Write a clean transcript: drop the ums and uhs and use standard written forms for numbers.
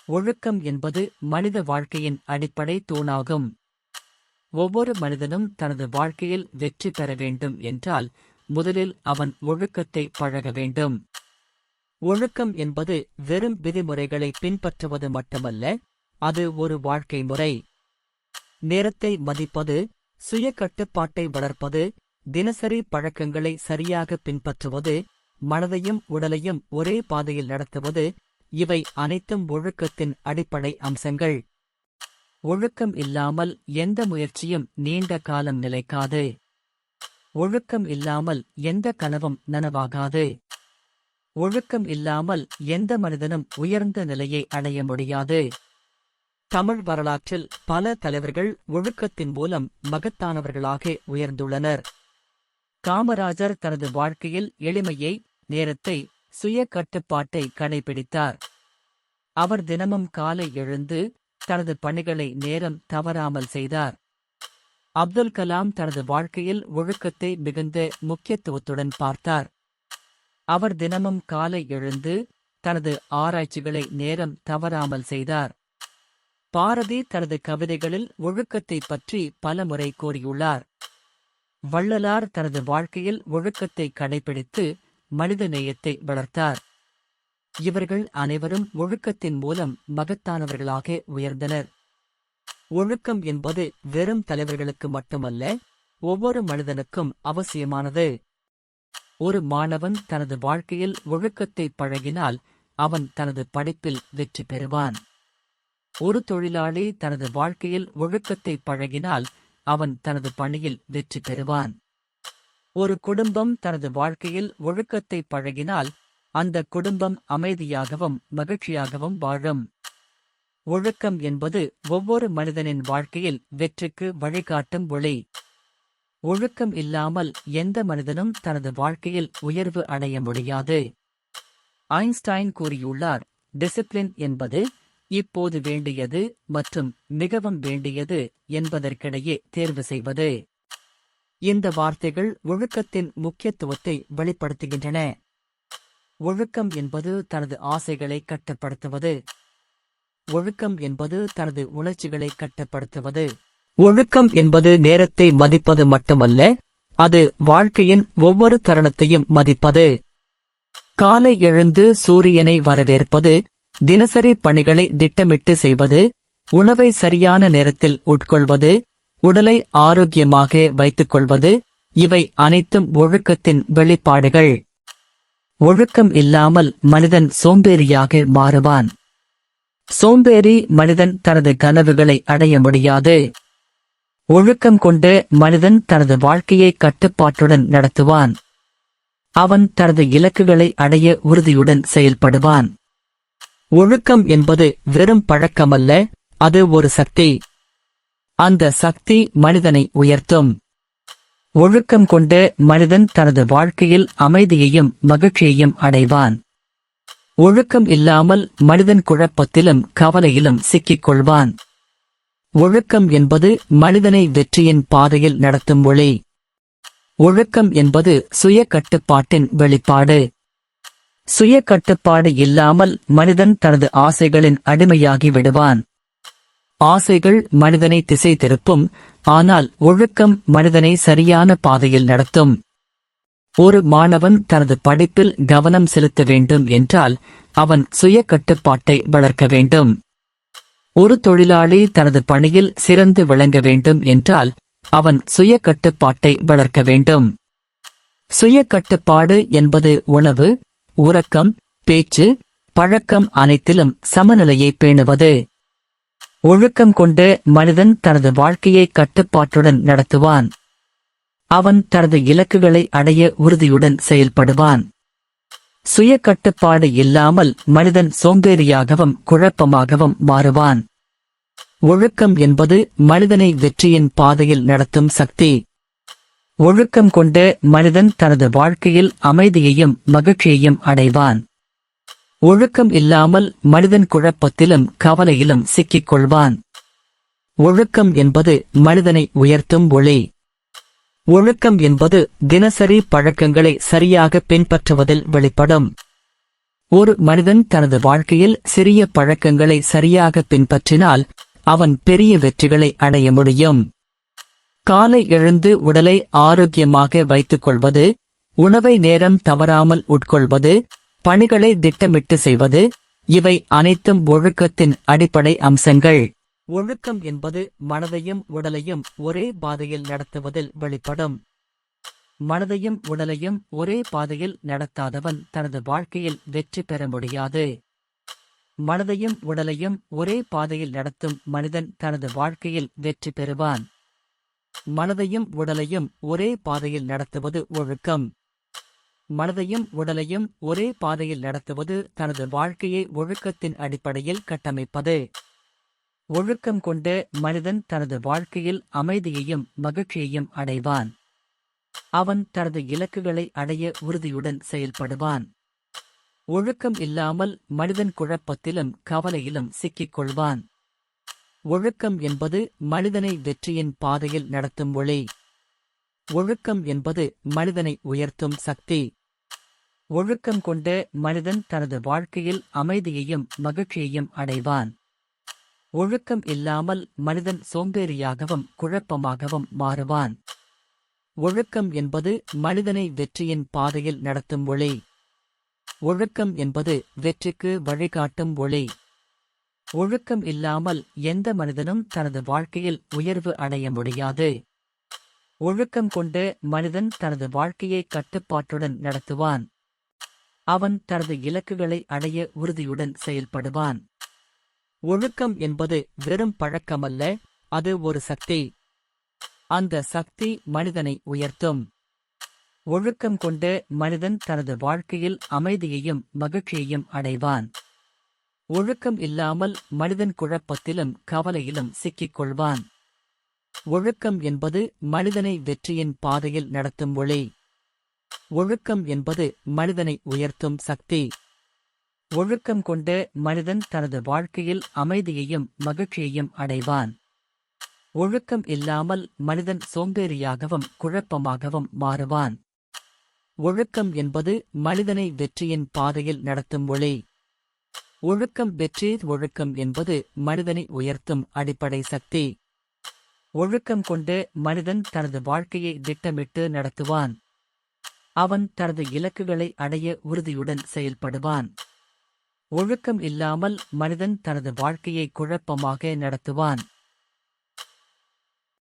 ஒழுக்கம் என்பது மனித வாழ்க்கையின் அடிப்படை தூணாகும். ஒவ்வொரு மனிதனும் தனது வாழ்க்கையில் வெற்றி பெற வேண்டும் என்றால் முதலில் அவன் ஒழுக்கத்தை பழக வேண்டும். ஒழுக்கம் என்பது வெறும் விதிமுறைகளை பின்பற்றுவது மட்டுமல்ல, அது ஒரு வாழ்க்கை முறை. நேரத்தை மதிப்பது, சுய கட்டுப்பாட்டை வளர்ப்பது, தினசரி பழக்கங்களை சரியாக பின்பற்றுவது, மனதையும் உடலையும் ஒரே பாதையில் நடத்துவது, இவை அனைத்தும் ஒழுக்கத்தின் அடிப்படை அம்சங்கள். ஒழுக்கம் இல்லாமல் எந்த முயற்சியும் நீண்ட காலம் நிலைக்காது. ஒழுக்கம் இல்லாமல் எந்த கனவும் நனவாகாது. ஒழுக்கம் இல்லாமல் எந்த மனிதனும் உயர்ந்த நிலையை அடைய முடியாது. தமிழ் வரலாற்றில் பல தலைவர்கள் ஒழுக்கத்தின் மூலம் மகத்தானவர்களாக உயர்ந்துள்ளனர். காமராஜர் தனது வாழ்க்கையில் எளிமையை, நேரத்தை, சுய கட்டுப்பாட்டை கடைபிடித்தார். அவர் தினமும் காலை எழுந்து தனது பணிகளை நேரம் தவறாமல் செய்தார். அப்துல் கலாம் தனது வாழ்க்கையில் ஒழுக்கத்தை மிகுந்த முக்கியத்துவத்துடன் பார்த்தார். அவர் தினமும் காலை எழுந்து தனது ஆராய்ச்சிகளை நேரம் தவறாமல் செய்தார். பாரதி தனது கவிதைகளில் ஒழுக்கத்தை பற்றி பலமுறை கூறியுள்ளார். வள்ளலார் தனது வாழ்க்கையில் ஒழுக்கத்தை கடைபிடித்து மனித நேயத்தை வளர்த்தார். இவர்கள் அனைவரும் ஒழுக்கத்தின் மூலம் மகத்தானவர்களாக உயர்ந்தனர். ஒழுக்கம் என்பது வெறும் தலைவர்களுக்கு மட்டுமல்ல, ஒவ்வொரு மனிதனுக்கும் அவசியமானது. ஒரு மாணவன் தனது வாழ்க்கையில் ஒழுக்கத்தை பழகினால் அவன் தனது படிப்பில் வெற்றி பெறுவான். ஒரு தொழிலாளி தனது வாழ்க்கையில் ஒழுக்கத்தை பழகினால் அவன் தனது பணியில் வெற்றி பெறுவான். ஒரு குடும்பம் தனது வாழ்க்கையில் ஒழுக்கத்தை பழகினால் அந்த குடும்பம் அமைதியாகவும் மகிழ்ச்சியாகவும் வாழும். ஒழுக்கம் என்பது ஒவ்வொரு மனிதனின் வாழ்க்கையில் வெற்றிக்கு வழிகாட்டும் ஒளி. ஒழுக்கம் இல்லாமல் எந்த மனிதனும் தனது வாழ்க்கையில் உயர்வு அடைய முடியாது. ஐன்ஸ்டைன் கூறியுள்ளார், டிசிப்ளின் என்பது இப்போது வேண்டியது மற்றும் மிகவும் வேண்டியது என்பதற்கிடையே தேர்வு செய்வது. இந்த வார்த்தைகள் ஒழுக்கத்தின் முக்கியத்துவத்தை வெளிப்படுத்துகின்றன. ஒழுக்கம் என்பது தனது ஆசைகளை கட்டுப்படுத்துவது. ஒழுக்கம் என்பது தனது உணர்ச்சிகளை கட்டுப்படுத்துவது. ஒழுக்கம் என்பது நேரத்தை மதிப்பது மட்டுமல்ல, அது வாழ்க்கையின் ஒவ்வொரு தருணத்தையும் மதிப்பது. காலை எழுந்து சூரியனை வரவேற்பது, தினசரி பணிகளை திட்டமிட்டு செய்வது, உணவை சரியான நேரத்தில் உட்கொள்வது, உடலை ஆரோக்கியமாக வைத்துக் கொள்வது, இவை அனைத்தும் ஒழுக்கத்தின் வெளிப்பாடுகள். ஒழுக்கம் இல்லாமல் மனிதன் சோம்பேறியாக மாறுவான். சோம்பேறி மனிதன் தனது கனவுகளை அடைய முடியாது. ஒழுக்கம் கொண்டு மனிதன் தனது வாழ்க்கையை கட்டுப்பாட்டுடன் நடத்துவான். அவன் தனது இலக்குகளை அடைய உறுதியுடன் செயல்படுவான். ஒழுக்கம் என்பது வெறும் பழக்கமல்ல, அது ஒரு சக்தி. அந்த சக்தி மனிதனை உயர்த்தும். ஒழுக்கம் கொண்டு மனிதன் தனது வாழ்க்கையில் அமைதியையும் மகிழ்ச்சியையும் அடைவான். ஒழுக்கம் இல்லாமல் மனிதன் குழப்பத்திலும் கவலையிலும் சிக்கிக் கொள்வான். ஒழுக்கம் என்பது மனிதனை வெற்றியின் பாதையில் நடத்தும் ஒளி. ஒழுக்கம் என்பது சுய கட்டுப்பாட்டின் வெளிப்பாடு. சுய கட்டுப்பாடு இல்லாமல் மனிதன் தனது ஆசைகளின் அடிமையாகி விடுவான். ஆசைகள் மனிதனை திசை திருப்பும், ஆனால் ஒழுக்கம் மனிதனை சரியான பாதையில் நடத்தும். ஒரு மாணவன் தனது படிப்பில் கவனம் செலுத்த வேண்டும் என்றால் அவன் சுய கட்டுப்பாட்டை வளர்க்க வேண்டும். ஒரு தொழிலாளி தனது பணியில் சிறந்து விளங்க வேண்டும் என்றால் அவன் சுய கட்டுப்பாட்டை வளர்க்க வேண்டும். சுய கட்டுப்பாடு என்பது உணவு, உறக்கம், பேச்சு, பழக்கம் அனைத்திலும் சமநிலையை பேணுவது. ஒழுக்கம் கொண்டு மனிதன் தனது வாழ்க்கையை கட்டுப்பாட்டுடன் நடத்துவான். அவன் தனது இலக்குகளை அடைய உறுதியுடன் செயல்படுவான். சுய கட்டுப்பாடு இல்லாமல் மனிதன் சோம்பேறியாகவும் குழப்பமாகவும் மாறுவான். ஒழுக்கம் என்பது மனிதனை வெற்றியின் பாதையில் நடத்தும் சக்தி. ஒழுக்கம் கொண்டு மனிதன் தனது வாழ்க்கையில் அமைதியையும் மகிழ்ச்சியையும் அடைவான். ஒழுக்கம் இல்லாமல் மனிதன் குழப்பத்திலும் கவலையிலும் சிக்கிக் கொள்வான். ஒழுக்கம் என்பது மனிதனை உயர்த்தும் ஒளி. ஒழுக்கம் என்பது தினசரி பழக்கங்களை சரியாக பின்பற்றுவதில் வெளிப்படும். ஒரு மனிதன் தனது வாழ்க்கையில் சிறிய பழக்கங்களை சரியாக பின்பற்றினால் அவன் பெரிய வெற்றிகளை அடைய முடியும். காலை எழுந்து உடலை ஆரோக்கியமாக வைத்துக் கொள்வது, உணவை நேரம் தவறாமல் உட்கொள்வது, பணிகளை திட்டமிட்டு செய்வது, இவை அனைத்தும் ஒழுக்கத்தின் அடிப்படை அம்சங்கள். ஒழுக்கம் என்பது மனதையும் உடலையும் ஒரே பாதையில் நடத்துவதில் வெளிப்படும். மனதையும் உடலையும் ஒரே பாதையில் நடத்தாதவன் தனது வாழ்க்கையில் வெற்றி பெற முடியாது. மனதையும் உடலையும் ஒரே பாதையில் நடத்தும் மனிதன் தனது வாழ்க்கையில் வெற்றி பெறுவான். மனதையும் உடலையும் ஒரே பாதையில் நடத்துவது ஒழுக்கம். மனதையும் உடலையும் ஒரே பாதையில் நடத்துவது தனது வாழ்க்கையை ஒழுக்கத்தின் அடிப்படையில் கட்டமைப்பது. ஒழுக்கம் கொண்ட மனிதன் தனது வாழ்க்கையில் அமைதியையும் மகிழ்ச்சியையும் அடைவான். அவன் தனது இலக்குகளை அடைய உறுதியுடன் செயல்படுவான். ஒழுக்கம் இல்லாமல் மனிதன் குழப்பத்திலும் கவலையிலும் சிக்கிக் கொள்வான். ஒழுக்கம் என்பது மனிதனை வெற்றியின் பாதையில் நடத்தும் ஒளி. ஒழுக்கம் என்பது மனிதனை உயர்த்தும் சக்தி. ஒழுக்கம் கொண்ட மனிதன் தனது வாழ்க்கையில் அமைதியையும் மகிழ்ச்சியையும் அடைவான். ஒழுக்கம் இல்லாமல் மனிதன் சோம்பேறியாகவும் குழப்பமாகவும் மாறுவான். ஒழுக்கம் என்பது மனிதனை வெற்றியின் பாதையில் நடத்தும் ஒளி. ஒழுக்கம் என்பது வெற்றிக்கு வழிகாட்டும் ஒளி. ஒழுக்கம் இல்லாமல் எந்த மனிதனும் தனது வாழ்க்கையில் உயர்வு அடைய முடியாது. ஒழுக்கம் கொண்ட மனிதன் தனது வாழ்க்கையை கட்டுப்பாட்டுடன் நடத்துவான். அவன் தனது இலக்குகளை அடைய உறுதியுடன் செயல்படுவான். ஒழுக்கம் என்பது வெறும் பழக்கமல்ல, அது ஒரு சக்தி. அந்த சக்தி மனிதனை உயர்த்தும். ஒழுக்கம் கொண்ட மனிதன் தனது வாழ்க்கையில் அமைதியையும் மகிழ்ச்சியையும் அடைவான். ஒழுக்கம் இல்லாமல் மனிதன் குழப்பத்திலும் கவலையிலும் சிக்கிக் கொள்வான். ஒழுக்கம் என்பது மனிதனை வெற்றியின் பாதையில் நடத்தும் ஒளி. ஒழுக்கம் என்பது மனிதனை உயர்த்தும் சக்தி. ஒழுக்கம் கொண்ட மனிதன் தனது வாழ்க்கையில் அமைதியையும் மகிழ்ச்சியையும் அடைவான். ஒழுக்கம் இல்லாமல் மனிதன் சோம்பேறியாகவும் குழப்பமாகவும் மாறுவான். ஒழுக்கம் என்பது மனிதனை வெற்றியின் பாதையில் நடத்தும் ஒளி. ஒழுக்கம் வெற்றி. ஒழுக்கம் என்பது மனிதனை உயர்த்தும் அடிப்படை சக்தி. ஒழுக்கம் கொண்ட மனிதன் தனது வாழ்க்கையை திட்டமிட்டு நடத்துவான். அவன் தனது இலக்குகளை அடைய உறுதியுடன் செயல்படுவான். ஒழுக்கம் இல்லாமல் மனிதன் தனது வாழ்க்கையை குழப்பமாக நடத்துவான்.